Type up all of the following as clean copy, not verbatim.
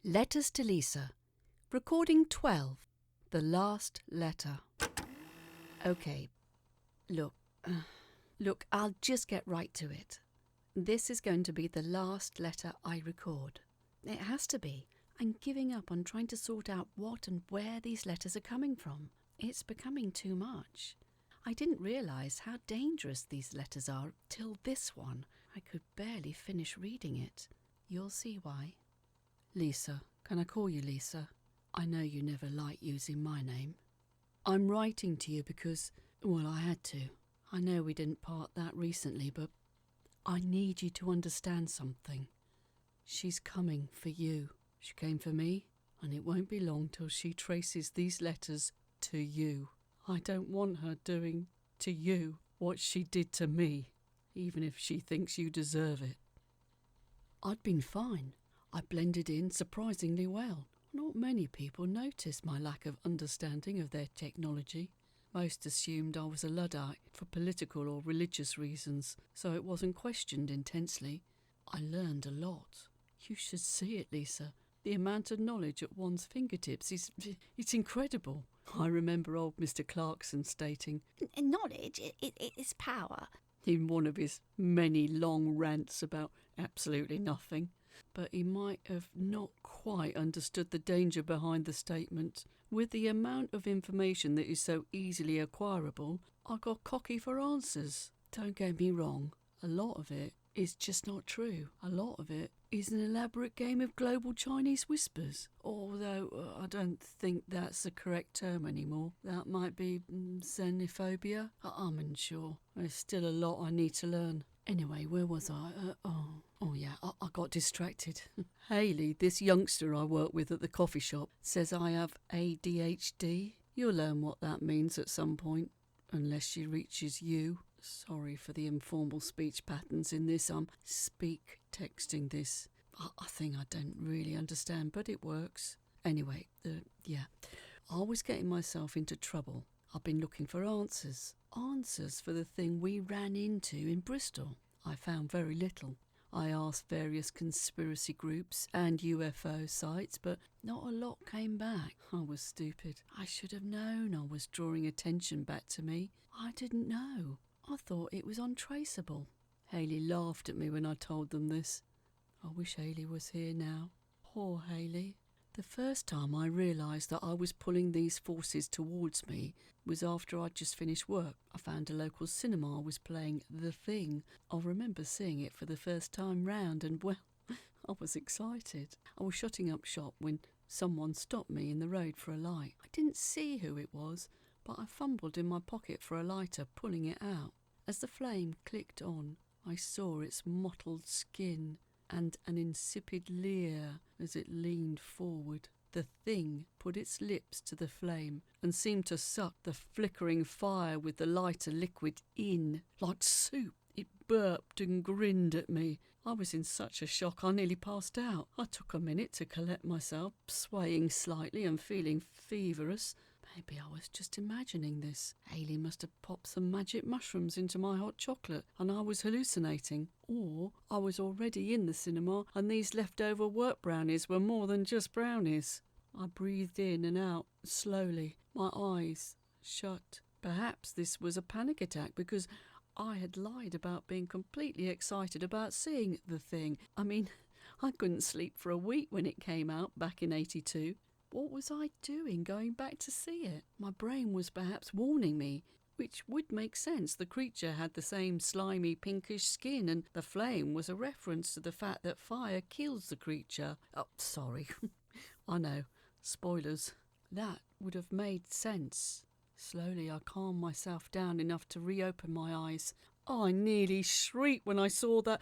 Letters to Lisa. Recording 12. The last letter. Okay, look, I'll just get right to it. This is going to be the last letter I record. It has to be. I'm giving up on trying to sort out what and where these letters are coming from. It's becoming too much. I didn't realise how dangerous these letters are till this one. I could barely finish reading it. You'll see why. Lisa, can I call you Lisa? I know you never liked using my name. I'm writing to you because, well, I had to. I know we didn't part that recently, but I need you to understand something. She's coming for you. She came for me, and it won't be long till she traces these letters to you. I don't want her doing to you what she did to me, even if she thinks you deserve it. I'd been fine. I blended in surprisingly well. Not many people noticed my lack of understanding of their technology. Most assumed I was a Luddite for political or religious reasons, so it wasn't questioned intensely. I learned a lot. You should see it, Lisa. The amount of knowledge at one's fingertips it's incredible. I remember old Mr. Clarkson stating, "Knowledge is power," in one of his many long rants about absolutely nothing. But he might have not quite understood the danger behind the statement. With the amount of information that is so easily acquirable, I got cocky for answers. Don't get me wrong, a lot of it is just not true. A lot of it is an elaborate game of global Chinese whispers. Although I don't think that's the correct term anymore. That might be xenophobia. I'm unsure. There's still a lot I need to learn. Anyway, where was I? I got distracted. Hayley, this youngster I work with at the coffee shop, says I have ADHD. You'll learn what that means at some point, unless she reaches you. Sorry for the informal speech patterns in this. I'm speak texting this. I think I don't really understand, but it works. Anyway, I was getting myself into trouble. I've been looking for answers. Answers for the thing we ran into in Bristol. I found very little. I asked various conspiracy groups and UFO sites, but not a lot came back. I was stupid. I should have known I was drawing attention back to me. I didn't know. I thought it was untraceable. Hayley laughed at me when I told them this. I wish Hayley was here now. Poor Hayley. The first time I realised that I was pulling these forces towards me was after I'd just finished work. I found a local cinema was playing The Thing. I remember seeing it for the first time round and, well, I was excited. I was shutting up shop when someone stopped me in the road for a light. I didn't see who it was, but I fumbled in my pocket for a lighter, pulling it out. As the flame clicked on, I saw its mottled skin and an insipid leer as it leaned forward. The thing put its lips to the flame and seemed to suck the flickering fire with the lighter liquid in, like soup. It burped and grinned at me. I was in such a shock I nearly passed out. I took a minute to collect myself, swaying slightly and feeling feverish. Maybe I was just imagining this. Hayley must have popped some magic mushrooms into my hot chocolate and I was hallucinating. Or I was already in the cinema and these leftover work brownies were more than just brownies. I breathed in and out slowly, my eyes shut. Perhaps this was a panic attack because I had lied about being completely excited about seeing The Thing. I mean, I couldn't sleep for a week when it came out back in '82. What was I doing going back to see it? My brain was perhaps warning me, which would make sense. The creature had the same slimy pinkish skin and the flame was a reference to the fact that fire kills the creature. Oh, sorry. I know. Spoilers. That would have made sense. Slowly I calmed myself down enough to reopen my eyes. I nearly shrieked when I saw that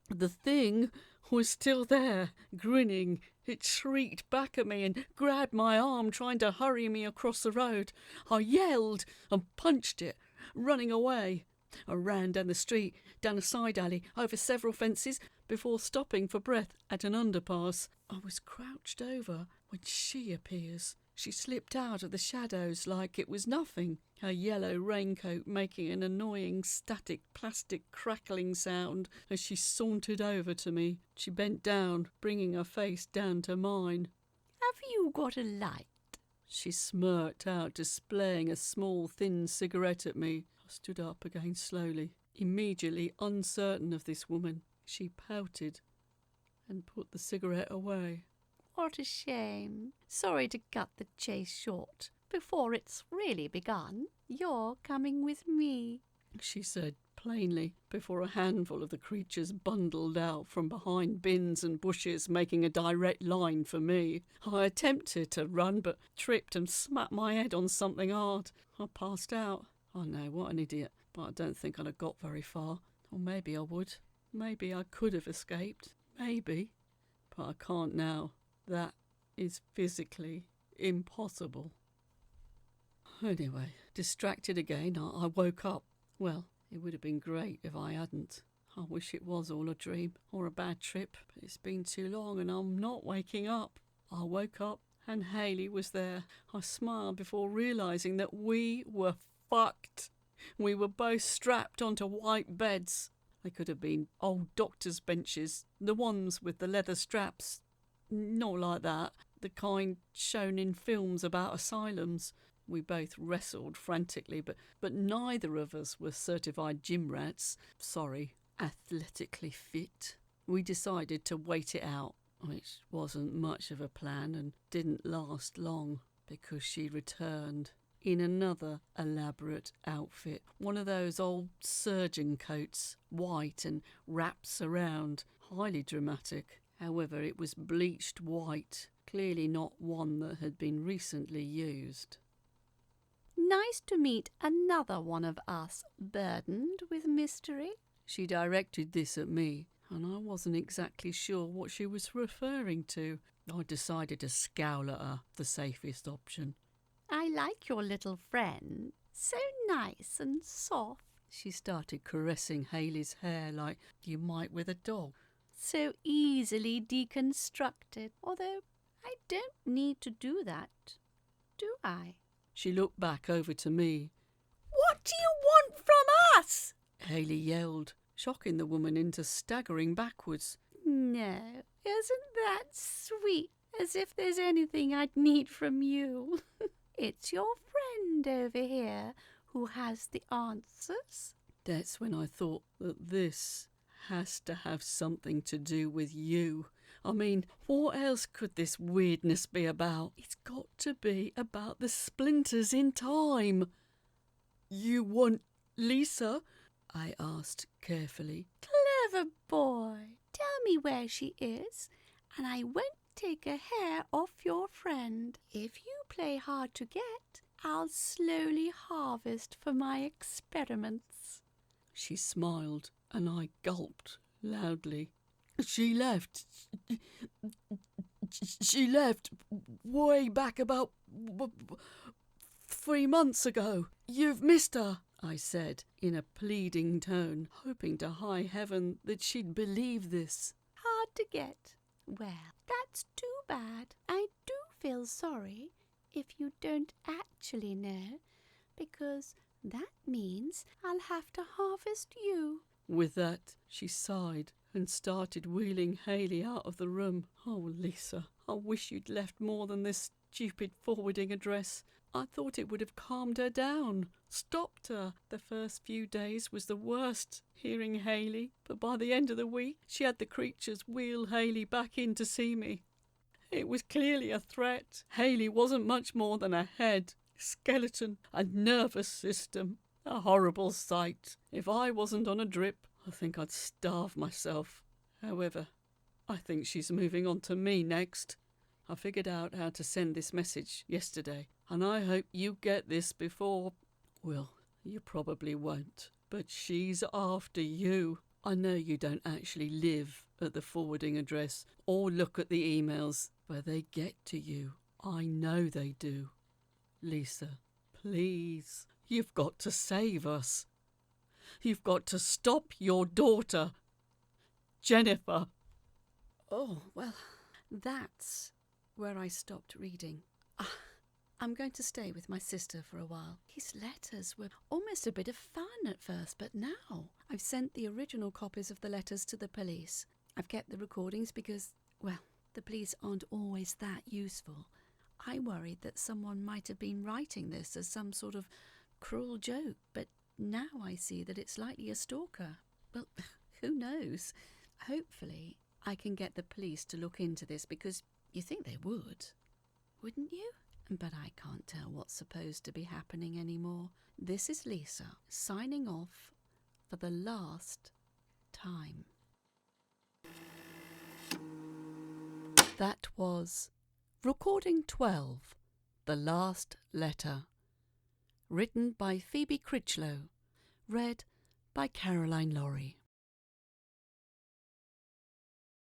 the thing was still there, grinning. It shrieked back at me and grabbed my arm, trying to hurry me across the road. I yelled and punched it, running away. I ran down the street, down a side alley, over several fences, before stopping for breath at an underpass. I was crouched over when she appears. She slipped out of the shadows like it was nothing, her yellow raincoat making an annoying static plastic crackling sound as she sauntered over to me. She bent down, bringing her face down to mine. Have you got a light? She smirked out, displaying a small, thin cigarette at me. I stood up again slowly, immediately uncertain of this woman. She pouted and put the cigarette away. What a shame. Sorry to cut the chase short. Before it's really begun, you're coming with me, she said plainly, before a handful of the creatures bundled out from behind bins and bushes, making a direct line for me. I attempted to run, but tripped and smacked my head on something hard. I passed out. Oh no, what an idiot. But I don't think I'd have got very far. Or maybe I would. Maybe I could have escaped. Maybe. But I can't now. That is physically impossible. Anyway, distracted again, I woke up. Well, it would have been great if I hadn't. I wish it was all a dream or a bad trip, but it's been too long and I'm not waking up. I woke up and Hayley was there. I smiled before realising that we were fucked. We were both strapped onto white beds. They could have been old doctor's benches, the ones with the leather straps. Not like that, the kind shown in films about asylums. We both wrestled frantically, but neither of us were certified gym rats. Sorry, athletically fit. We decided to wait it out, which wasn't much of a plan and didn't last long, because she returned in another elaborate outfit. One of those old surgeon coats, white and wraps around, highly dramatic. However, it was bleached white, clearly not one that had been recently used. Nice to meet another one of us burdened with mystery. She directed this at me, and I wasn't exactly sure what she was referring to. I decided to scowl at her, the safest option. I like your little friend. So nice and soft. She started caressing Hayley's hair like you might with a dog. So easily deconstructed, although I don't need to do that, do I? She looked back over to me. What do you want from us? Hayley yelled, shocking the woman into staggering backwards. No, isn't that sweet? As if there's anything I'd need from you. It's your friend over here who has the answers. That's when I thought that this has to have something to do with you. I mean, what else could this weirdness be about? It's got to be about the splinters in time. You want Lisa? I asked carefully. Clever boy. Tell me where she is, and I won't take a hair off your friend. If you play hard to get, I'll slowly harvest for my experiments. She smiled, and I gulped loudly. She left way back about 3 months ago. You've missed her, I said in a pleading tone, hoping to high heaven that she'd believe this. Hard to get. Well, that's too bad. I do feel sorry if you don't actually know, because that means I'll have to harvest you. With that, she sighed and started wheeling Hayley out of the room. Oh, Lisa, I wish you'd left more than this stupid forwarding address. I thought it would have calmed her down, stopped her. The first few days was the worst, hearing Hayley, but by the end of the week, she had the creatures wheel Hayley back in to see me. It was clearly a threat. Hayley wasn't much more than a head, skeleton, and nervous system. A horrible sight. If I wasn't on a drip, I think I'd starve myself. However, I think she's moving on to me next. I figured out how to send this message yesterday, and I hope you get this before... Well, you probably won't, but she's after you. I know you don't actually live at the forwarding address or look at the emails, but they get to you. I know they do. Lisa, please, you've got to save us. You've got to stop your daughter, Jennifer. Oh, well, that's where I stopped reading. I'm going to stay with my sister for a while. His letters were almost a bit of fun at first, but now I've sent the original copies of the letters to the police. I've kept the recordings because, well, the police aren't always that useful. I worried that someone might have been writing this as some sort of cruel joke, but now I see that it's likely a stalker. Well, who knows? Hopefully, I can get the police to look into this because you think they would, wouldn't you? But I can't tell what's supposed to be happening anymore. This is Lisa, signing off for the last time. That was Recording 12, The Last Letter. Written by Phoebe Critchlow. Read by Caroline Lawrie.